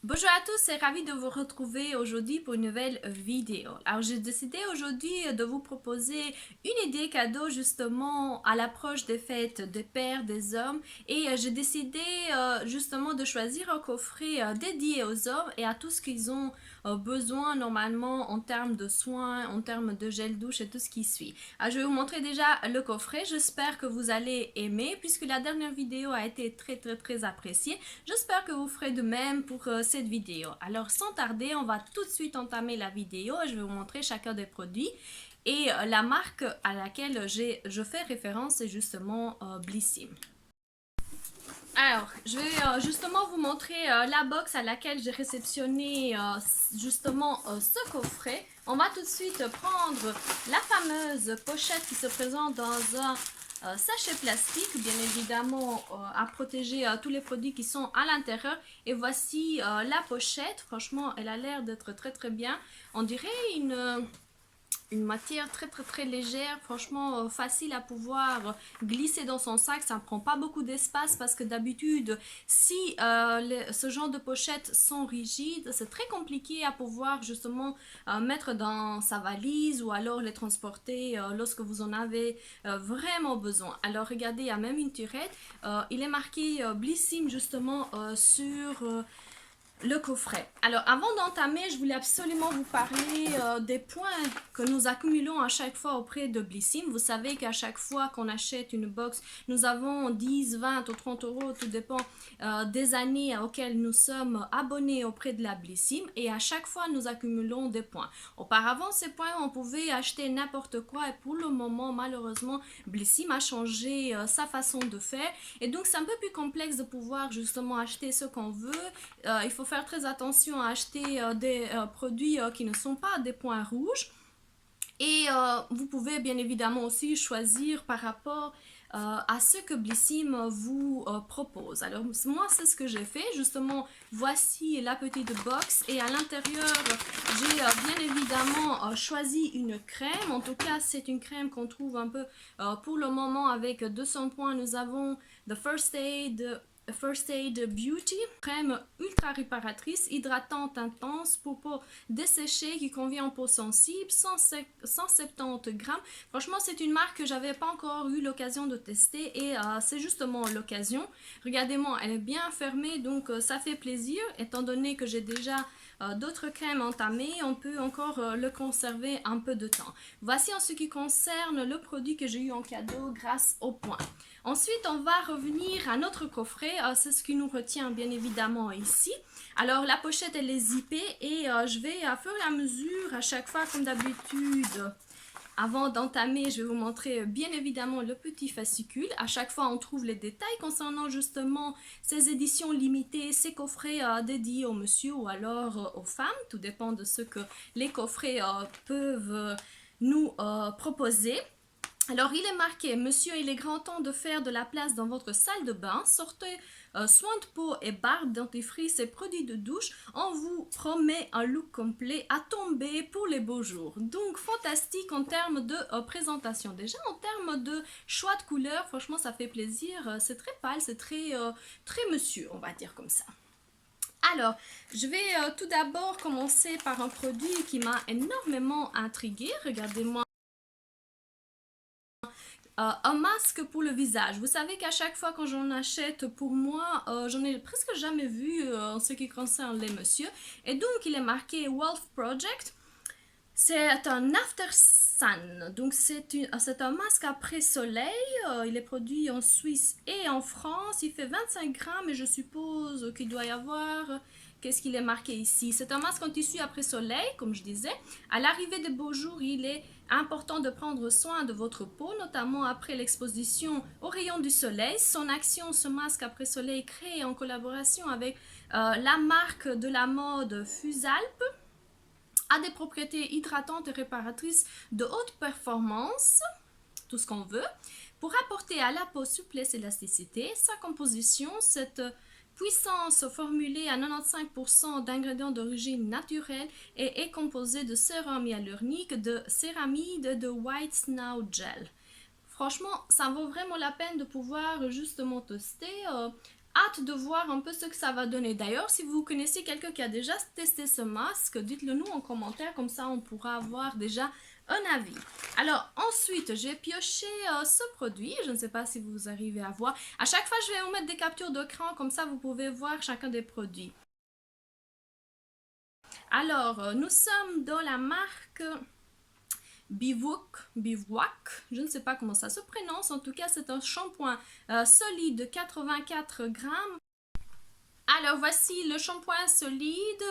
Bonjour à tous et ravi de vous retrouver aujourd'hui pour une nouvelle vidéo. Alors j'ai décidé aujourd'hui de vous proposer une idée cadeau justement à l'approche des fêtes des pères, des hommes et j'ai décidé justement de choisir un coffret dédié aux hommes et à tout ce qu'ils ont besoin normalement en termes de soins, en termes de gel douche et tout ce qui suit. Alors je vais vous montrer déjà le coffret, j'espère que vous allez aimer puisque la dernière vidéo a été très appréciée. J'espère que vous ferez de même pour cette vidéo. Alors sans tarder, on va tout de suite entamer la vidéo et je vais vous montrer chacun des produits. Et la marque à laquelle je fais référence est justement Blissim. Alors, je vais justement vous montrer la box à laquelle j'ai réceptionné justement ce coffret. On va tout de suite prendre la fameuse pochette qui se présente dans un sachet plastique, bien évidemment à protéger tous les produits qui sont à l'intérieur. Et voici la pochette. Franchement, elle a l'air d'être très bien. On dirait une matière très légère, franchement facile à pouvoir glisser dans son sac. Ça ne prend pas beaucoup d'espace parce que d'habitude, si ce genre de pochettes sont rigides, c'est très compliqué à pouvoir justement mettre dans sa valise ou alors les transporter lorsque vous en avez vraiment besoin. Alors regardez, il y a même une tirette. Il est marqué Blissim justement sur le coffret. Alors, avant d'entamer, je voulais absolument vous parler des points que nous accumulons à chaque fois auprès de Blissim. Vous savez qu'à chaque fois qu'on achète une box, nous avons 10, 20 ou 30 euros, tout dépend des années auxquelles nous sommes abonnés auprès de la Blissim. Et à chaque fois, nous accumulons des points. Auparavant, ces points, on pouvait acheter n'importe quoi. Et pour le moment, malheureusement, Blissim a changé sa façon de faire. Et donc, c'est un peu plus complexe de pouvoir justement acheter ce qu'on veut. Il faut faire très attention à acheter des produits qui ne sont pas des points rouges. Et vous pouvez bien évidemment aussi choisir par rapport à ce que Blissim vous propose. Alors moi c'est ce que j'ai fait, justement voici la petite box et à l'intérieur j'ai bien évidemment choisi une crème. En tout cas c'est une crème qu'on trouve un peu pour le moment avec 200 points. Nous avons The First Aid Beauty, crème ultra réparatrice, hydratante intense pour peau desséchée qui convient en peau sensible, 170 grammes. Franchement, c'est une marque que j'avais pas encore eu l'occasion de tester et c'est justement l'occasion. Regardez-moi, elle est bien fermée donc ça fait plaisir étant donné que j'ai déjà d'autres crèmes entamées, on peut encore le conserver un peu de temps. Voici en ce qui concerne le produit que j'ai eu en cadeau grâce au point. Ensuite, on va revenir à notre coffret. C'est ce qui nous retient bien évidemment ici. Alors, la pochette, elle est zippée et je vais, à fur et à mesure, à chaque fois, comme d'habitude, avant d'entamer, je vais vous montrer bien évidemment le petit fascicule. À chaque fois, on trouve les détails concernant justement ces éditions limitées, ces coffrets dédiés aux monsieur ou alors aux femmes. Tout dépend de ce que les coffrets peuvent nous proposer. Alors, il est marqué, monsieur, il est grand temps de faire de la place dans votre salle de bain. Sortez soins de peau et barbe, dentifrice et produits de douche. On vous promet un look complet à tomber pour les beaux jours. Donc, fantastique en termes de présentation. Déjà, en termes de choix de couleurs, franchement, ça fait plaisir. C'est très pâle, c'est très monsieur, on va dire comme ça. Alors, je vais tout d'abord commencer par un produit qui m'a énormément intriguée. Regardez-moi un masque pour le visage. Vous savez qu'à chaque fois que j'en achète pour moi, j'en ai presque jamais vu en ce qui concerne les messieurs. Et donc, il est marqué Wolf Project. C'est un after sun. Donc, c'est un masque après soleil. Il est produit en Suisse et en France. Il fait 25 grammes et je suppose qu'il doit y avoir. Qu'est-ce qu'il est marqué ici? C'est un masque en tissu après soleil, comme je disais. À l'arrivée des beaux jours, il est important de prendre soin de votre peau, notamment après l'exposition aux rayons du soleil. Son action, ce masque après soleil, créé en collaboration avec la marque de la mode Fusalp, a des propriétés hydratantes et réparatrices de haute performance, tout ce qu'on veut, pour apporter à la peau souplesse et élasticité. Sa composition, cette puissance formulée à 95% d'ingrédients d'origine naturelle et est composée de sérum hyaluronique, de céramide, de white snow gel. Franchement, ça vaut vraiment la peine de pouvoir justement tester. Hâte de voir un peu ce que ça va donner. D'ailleurs, si vous connaissez quelqu'un qui a déjà testé ce masque, dites-le nous en commentaire, comme ça on pourra avoir déjà un avis. Alors ensuite, j'ai pioché ce produit, je ne sais pas si vous arrivez à voir. À chaque fois, je vais vous mettre des captures d'écran, comme ça vous pouvez voir chacun des produits. Alors, nous sommes dans la marque Bivouac, je ne sais pas comment ça se prononce, en tout cas c'est un shampoing solide de 84 grammes. Alors voici le shampoing solide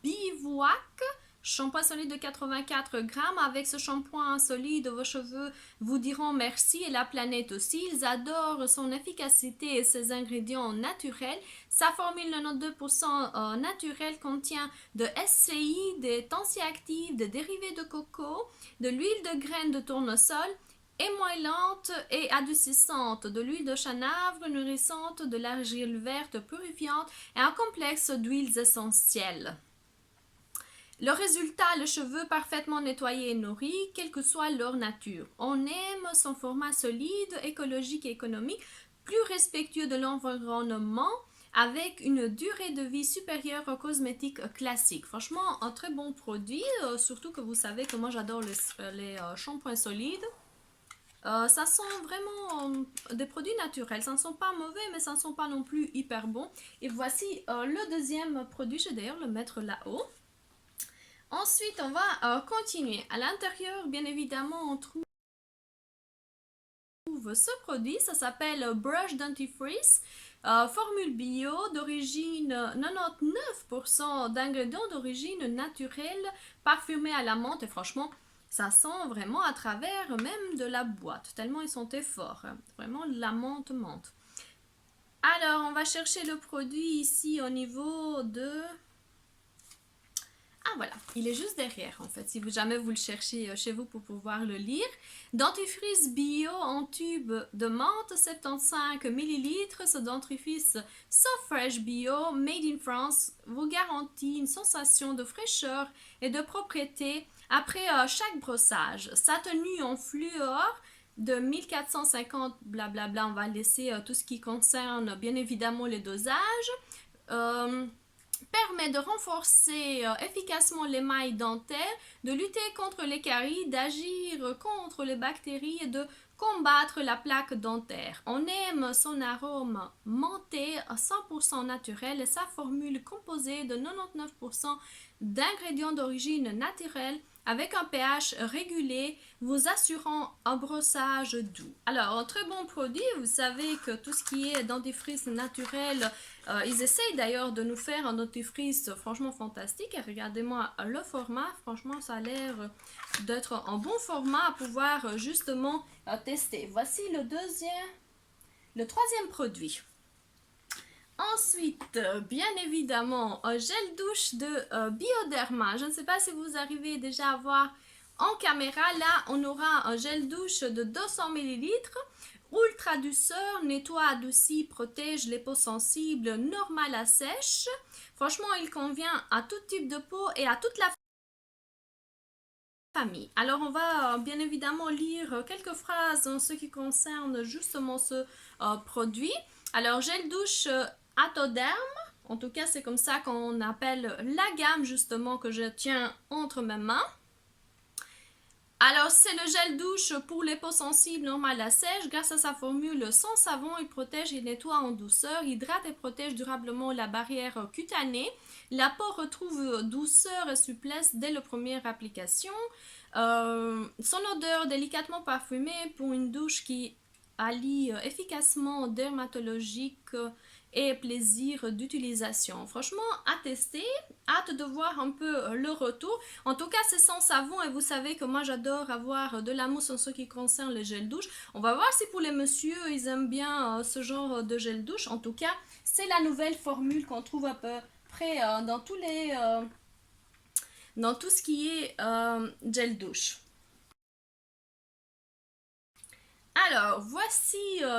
Bivouac, shampoing solide de 84 grammes. Avec ce shampoing solide, vos cheveux vous diront merci et la planète aussi. Ils adorent son efficacité et ses ingrédients naturels. Sa formule 92% naturelle contient de SCI, des tensioactifs, des dérivés de coco, de l'huile de graines de tournesol, émoillante et adoucissante, de l'huile de chanavre nourrissante, de l'argile verte purifiante et un complexe d'huiles essentielles. Le résultat, le cheveu parfaitement nettoyé et nourri, quelle que soit leur nature. On aime son format solide, écologique et économique, plus respectueux de l'environnement, avec une durée de vie supérieure aux cosmétiques classiques. Franchement, un très bon produit, surtout que vous savez que moi j'adore les shampoings solides. Ça sent vraiment des produits naturels. Ça ne sent pas mauvais, mais ça ne sent pas non plus hyper bon. Et voici le deuxième produit. Je vais d'ailleurs le mettre là-haut. Ensuite, on va continuer. À l'intérieur, bien évidemment, on trouve ce produit. Ça s'appelle Brush Dentifrice. Formule bio d'origine 99% d'ingrédients d'origine naturelle, parfumés à la menthe. Et franchement, ça sent vraiment à travers même de la boîte, tellement ils sont forts. Vraiment de la menthe. Alors, on va chercher le produit ici au niveau de... Ah voilà, il est juste derrière en fait, si jamais vous le cherchez chez vous pour pouvoir le lire. Dentifrice bio en tube de menthe, 75 ml. Ce dentifrice So Fresh Bio, made in France, vous garantit une sensation de fraîcheur et de propreté après chaque brossage. Sa tenue en fluor de 1450 blablabla, on va laisser tout ce qui concerne bien évidemment les dosages. Permet de renforcer efficacement l'émail dentaire, de lutter contre les caries, d'agir contre les bactéries et de combattre la plaque dentaire. On aime son arôme menté 100% naturel et sa formule composée de 99% d'ingrédients d'origine naturelle avec un pH régulé, vous assurant un brossage doux. Alors, un très bon produit, vous savez que tout ce qui est dentifrice naturel, ils essayent d'ailleurs de nous faire un dentifrice franchement fantastique. Et regardez-moi le format, franchement ça a l'air d'être un bon format à pouvoir justement tester. Voici le troisième produit. Ensuite, bien évidemment, un gel douche de Bioderma. Je ne sais pas si vous arrivez déjà à voir en caméra. Là, on aura un gel douche de 200 ml. Ultra douceur, nettoie, adoucit, protège les peaux sensibles, normal à sèche. Franchement, il convient à tout type de peau et à toute la famille. Alors, on va bien évidemment lire quelques phrases en ce qui concerne justement ce produit. Alors, gel douche Atoderm, en tout cas c'est comme ça qu'on appelle la gamme justement que je tiens entre mes mains. Alors c'est le gel douche pour les peaux sensibles normales à sèche. Grâce à sa formule sans savon, il protège et nettoie en douceur, hydrate et protège durablement la barrière cutanée. La peau retrouve douceur et souplesse dès la première application. Son odeur délicatement parfumée pour une douche qui allie efficacement dermatologique et plaisir d'utilisation. Franchement, à tester, hâte de voir un peu le retour. En tout cas, c'est sans savon et vous savez que moi j'adore avoir de la mousse en ce qui concerne le gel douche. On va voir si pour les messieurs, ils aiment bien ce genre de gel douche. En tout cas, c'est la nouvelle formule qu'on trouve à peu près dans tous les... dans tout ce qui est gel douche. Alors, voici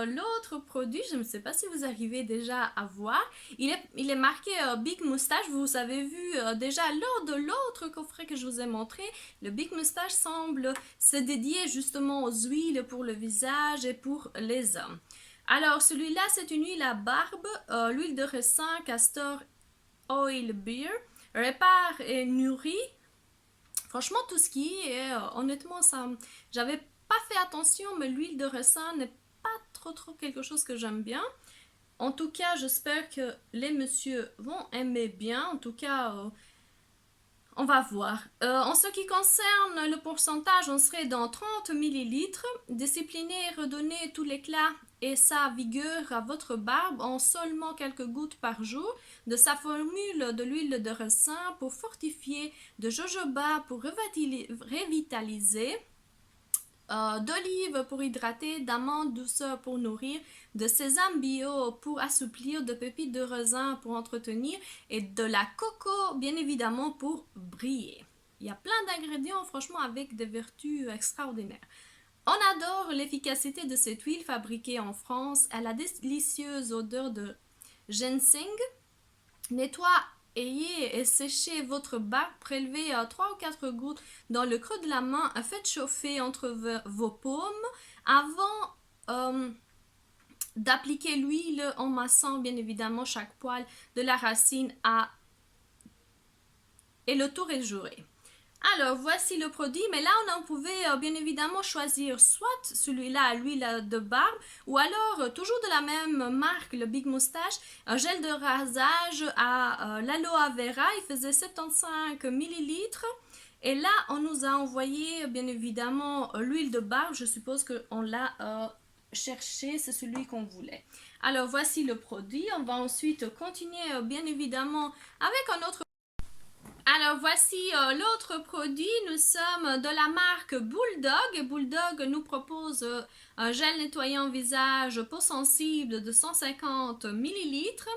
l'autre produit. Je ne sais pas si vous arrivez déjà à voir. Il est marqué Big Moustache. Vous avez vu déjà lors de l'autre coffret que je vous ai montré. Le Big Moustache semble se dédier justement aux huiles pour le visage et pour les hommes. Alors, celui-là, c'est une huile à barbe, l'huile de ricin, castor oil beer, répare et nourrit. Franchement, tout ce qui est, honnêtement, ça, j'avais pas fait attention, mais l'huile de ricin n'est pas trop quelque chose que j'aime bien. En tout cas, j'espère que les messieurs vont aimer bien. En tout cas, on va voir. En ce qui concerne le pourcentage, on serait dans 30 millilitres. Discipliner et redonner tout l'éclat et sa vigueur à votre barbe en seulement quelques gouttes par jour. De sa formule de l'huile de ricin pour fortifier, de jojoba pour revitaliser, d'olive pour hydrater, d'amandes douceur pour nourrir, de sésame bio pour assouplir, de pépites de raisin pour entretenir et de la coco bien évidemment pour briller. Il y a plein d'ingrédients franchement avec des vertus extraordinaires. On adore l'efficacité de cette huile fabriquée en France. Elle a délicieuse odeur de ginseng. Nettoie et séchez votre barbe, prélevez 3 ou 4 gouttes dans le creux de la main, faites chauffer entre vos paumes avant d'appliquer l'huile en massant bien évidemment chaque poil de la racine et le tour est joué. Alors, voici le produit, mais là, on pouvait bien évidemment choisir soit celui-là à l'huile de barbe, ou alors, toujours de la même marque, le Big Moustache, un gel de rasage à l'aloe vera, il faisait 75 millilitres. Et là, on nous a envoyé, bien évidemment, l'huile de barbe, je suppose qu'on l'a cherché, c'est celui qu'on voulait. Alors, voici le produit, on va ensuite continuer, bien évidemment, avec un autre. Alors voici l'autre produit, nous sommes de la marque Bulldog. Bulldog nous propose un gel nettoyant visage peau sensible de 150 millilitres.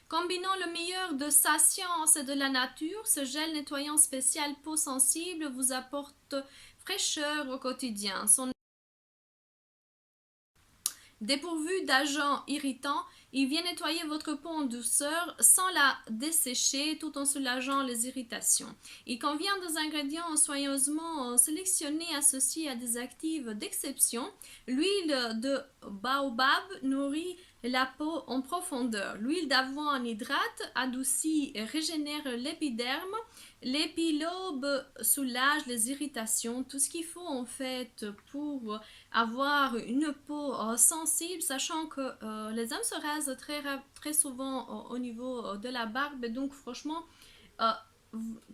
Combinant le meilleur de sa science et de la nature, ce gel nettoyant spécial peau sensible vous apporte fraîcheur au quotidien. Son Dépourvu d'agents irritants, il vient nettoyer votre peau en douceur sans la dessécher tout en soulageant les irritations. Il convient des ingrédients soigneusement sélectionnés associés à des actifs d'exception. L'huile de baobab nourrit la peau en profondeur. L'huile d'avoine hydrate, adoucit et régénère l'épiderme. L'épilobe soulage les irritations. Tout ce qu'il faut en fait pour avoir une peau sensible, sachant que les hommes se rasent très souvent au niveau de la barbe, et donc franchement, euh,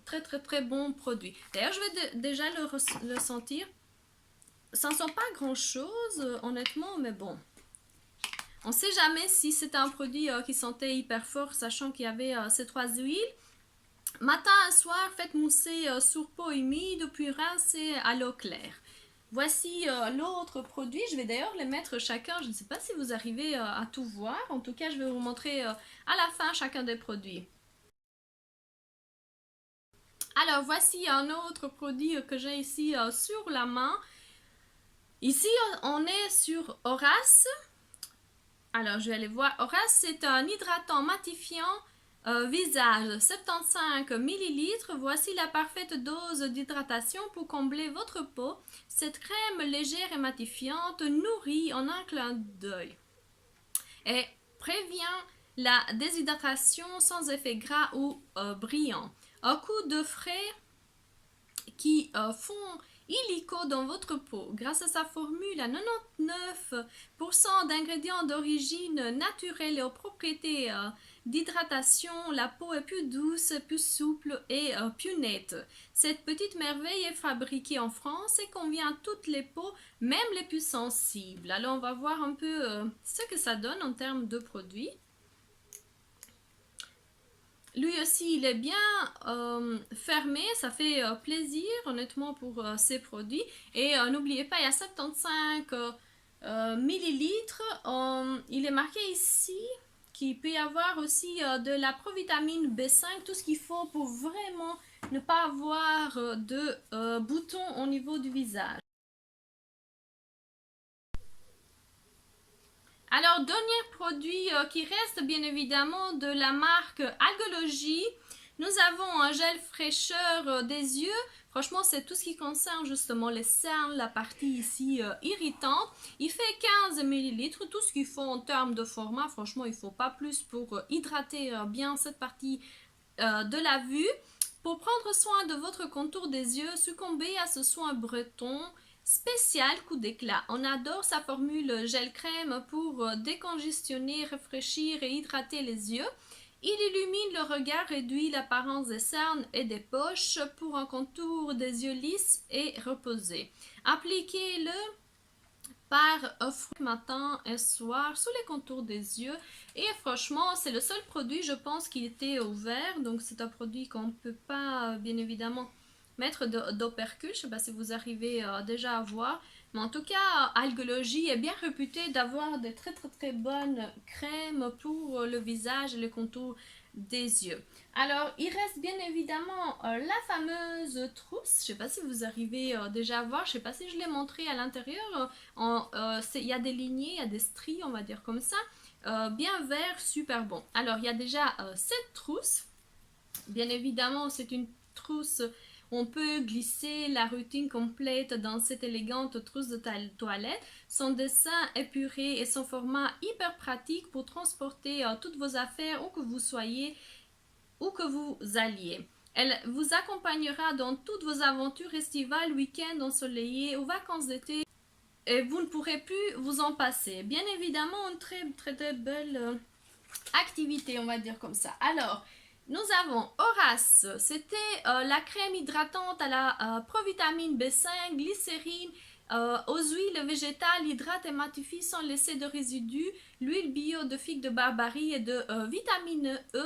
très bon produit. D'ailleurs, je vais déjà le sentir. Ça ne sent pas grand chose, honnêtement, mais bon. On ne sait jamais si c'est un produit qui sentait hyper fort, sachant qu'il y avait ces 3 huiles. Matin et soir, faites mousser sur peau humide, puis rincez à l'eau claire. Voici l'autre produit. Je vais d'ailleurs les mettre chacun. Je ne sais pas si vous arrivez à tout voir. En tout cas, je vais vous montrer à la fin chacun des produits. Alors, voici un autre produit que j'ai ici sur la main. Ici, on est sur Horace. Alors, je vais aller voir. Horace, c'est un hydratant matifiant visage 75 millilitres. Voici la parfaite dose d'hydratation pour combler votre peau. Cette crème légère et matifiante nourrit en un clin d'œil et prévient la déshydratation sans effet gras ou brillant. Un coup de frais qui font illico dans votre peau. Grâce à sa formule à 99% d'ingrédients d'origine naturelle et aux propriétés d'hydratation, la peau est plus douce, plus souple et plus nette. Cette petite merveille est fabriquée en France et convient à toutes les peaux, même les plus sensibles. Alors on va voir un peu ce que ça donne en termes de produits. Lui aussi, il est bien fermé, ça fait plaisir honnêtement pour ces produits. Et n'oubliez pas, il y a 75 millilitres. Il est marqué ici qu'il peut y avoir aussi de la provitamine B5, tout ce qu'il faut pour vraiment ne pas avoir de boutons au niveau du visage. Alors, dernier produit qui reste bien évidemment de la marque Algologie. Nous avons un gel fraîcheur des yeux. Franchement, c'est tout ce qui concerne justement les cernes, la partie ici irritante. Il fait 15 millilitres, tout ce qu'il faut en termes de format. Franchement, il ne faut pas plus pour hydrater bien cette partie de la vue. Pour prendre soin de votre contour des yeux, succombez à ce soin breton spécial coup d'éclat. On adore sa formule gel crème pour décongestionner, rafraîchir et hydrater les yeux. Il illumine le regard, réduit l'apparence des cernes et des poches pour un contour des yeux lisses et reposés. Appliquez-le par matin et soir sous les contours des yeux, et franchement c'est le seul produit je pense qui était ouvert, donc c'est un produit qu'on ne peut pas bien évidemment mettre d'opercule. Je ne sais pas si vous arrivez déjà à voir, mais en tout cas Algologie est bien réputée d'avoir de très bonnes crèmes pour le visage et les contours des yeux. Alors il reste bien évidemment la fameuse trousse. Je ne sais pas si vous arrivez déjà à voir, je ne sais pas si je l'ai montré à l'intérieur. Il y a des lignées, il y a des stries, on va dire comme ça, bien vert, super bon. Alors il y a déjà cette trousse. Bien évidemment c'est une trousse, on peut glisser la routine complète dans cette élégante trousse de toilette. Son dessin épuré et son format hyper pratique pour transporter toutes vos affaires où que vous soyez, où que vous alliez. Elle vous accompagnera dans toutes vos aventures estivales, week-ends ensoleillés ou vacances d'été, et vous ne pourrez plus vous en passer. Bien évidemment, une très belle activité, on va dire comme ça. Alors, nous avons Horace, c'était la crème hydratante à la provitamine B5, glycérine, aux huiles végétales, hydrate et matifie sans laisser de résidus, l'huile bio de figue de Barbarie et de vitamine E,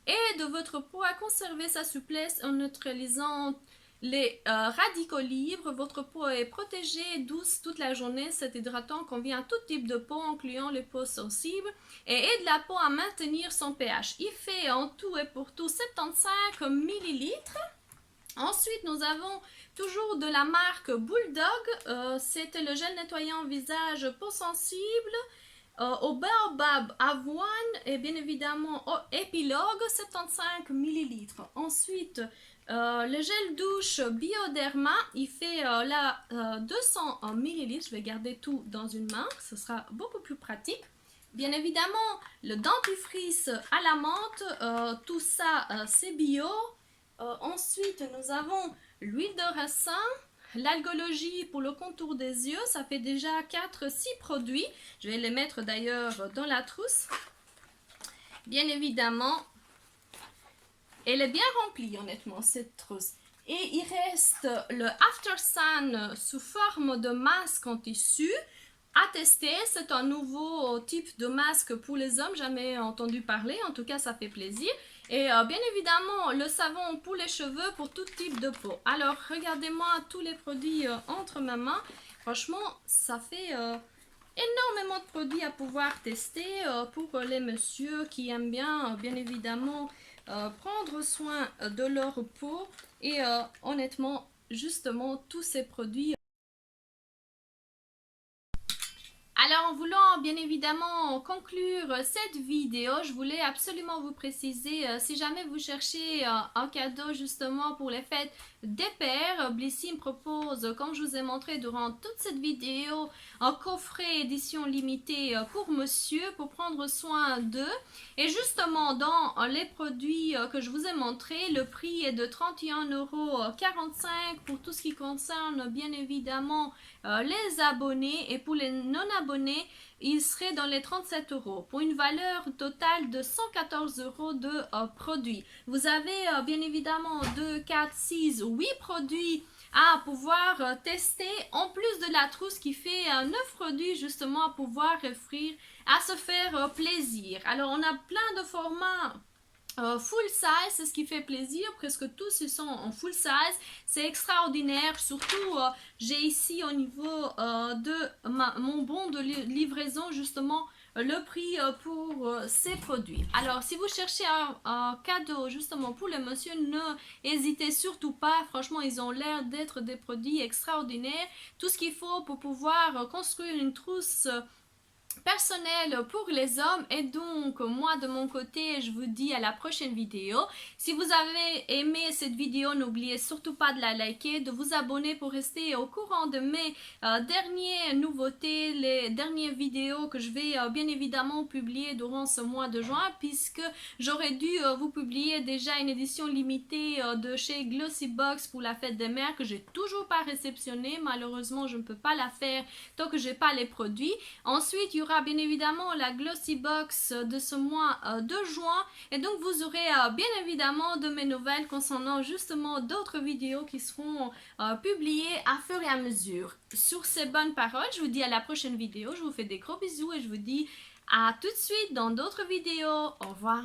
et de votre peau à conserver sa souplesse en neutralisant les radicaux libres. Votre peau est protégée, douce toute la journée. Cet hydratant convient à tout type de peau, incluant les peaux sensibles, et aide la peau à maintenir son pH. Il fait en tout et pour tout 75 millilitres. Ensuite, nous avons toujours de la marque Bulldog. C'était le gel nettoyant visage peau sensible au baobab, avoine et bien évidemment au épilogue, 75 millilitres. Ensuite, le gel douche Bioderma, il fait 200 millilitres. Je vais garder tout dans une main, ce sera beaucoup plus pratique. Bien évidemment, le dentifrice à la menthe, tout ça c'est bio. Ensuite, nous avons l'huile de ricin, l'algologie pour le contour des yeux. Ça fait déjà 4-6 produits. Je vais les mettre d'ailleurs dans la trousse. Bien évidemment, elle est bien remplie honnêtement cette trousse. Et il reste le After Sun sous forme de masque en tissu à tester. C'est un nouveau type de masque pour les hommes, jamais entendu parler, en tout cas ça fait plaisir. Et bien évidemment le savon pour les cheveux, pour tout type de peau. Alors regardez-moi tous les produits entre ma main. Franchement ça fait énormément de produits à pouvoir tester pour les messieurs qui aiment bien évidemment prendre soin de leur peau. Et honnêtement justement tous ces produits. Alors, en voulant bien évidemment conclure cette vidéo, je voulais absolument vous préciser, si jamais vous cherchez un cadeau justement pour les fêtes des pères, Blissim propose, comme je vous ai montré durant toute cette vidéo, un coffret édition limitée pour monsieur, pour prendre soin d'eux. Et justement, dans les produits que je vous ai montrés, le prix est de 31,45 € pour tout ce qui concerne bien évidemment les abonnés, et pour les non-abonnés, il serait dans les 37 € pour une valeur totale de 114 € de produits. Vous avez bien évidemment 2, 4, 6, 8 produits à pouvoir tester, en plus de la trousse qui fait 9 produits justement à pouvoir offrir, à se faire plaisir. Alors on a plein de formats full size, c'est ce qui fait plaisir, presque tous ils sont en full size, c'est extraordinaire. Surtout j'ai ici au niveau de mon bon de livraison justement le prix pour ces produits. Alors si vous cherchez un cadeau justement pour les messieurs, ne hésitez surtout pas, franchement ils ont l'air d'être des produits extraordinaires, tout ce qu'il faut pour pouvoir construire une trousse personnel pour les hommes. Et donc moi de mon côté je vous dis à la prochaine vidéo. Si vous avez aimé cette vidéo, n'oubliez surtout pas de la liker, de vous abonner pour rester au courant de mes dernières nouveautés, les dernières vidéos que je vais bien évidemment publier durant ce mois de juin, puisque j'aurais dû vous publier déjà une édition limitée de chez Glossybox pour la fête des mères que j'ai toujours pas réceptionnée. Malheureusement je ne peux pas la faire tant que j'ai pas les produits. Ensuite il y aura bien évidemment la Glossybox de ce mois de juin, et donc vous aurez bien évidemment de mes nouvelles concernant justement d'autres vidéos qui seront publiées à fur et à mesure. Sur ces bonnes paroles, je vous dis à la prochaine vidéo, je vous fais des gros bisous et je vous dis à tout de suite dans d'autres vidéos. Au revoir.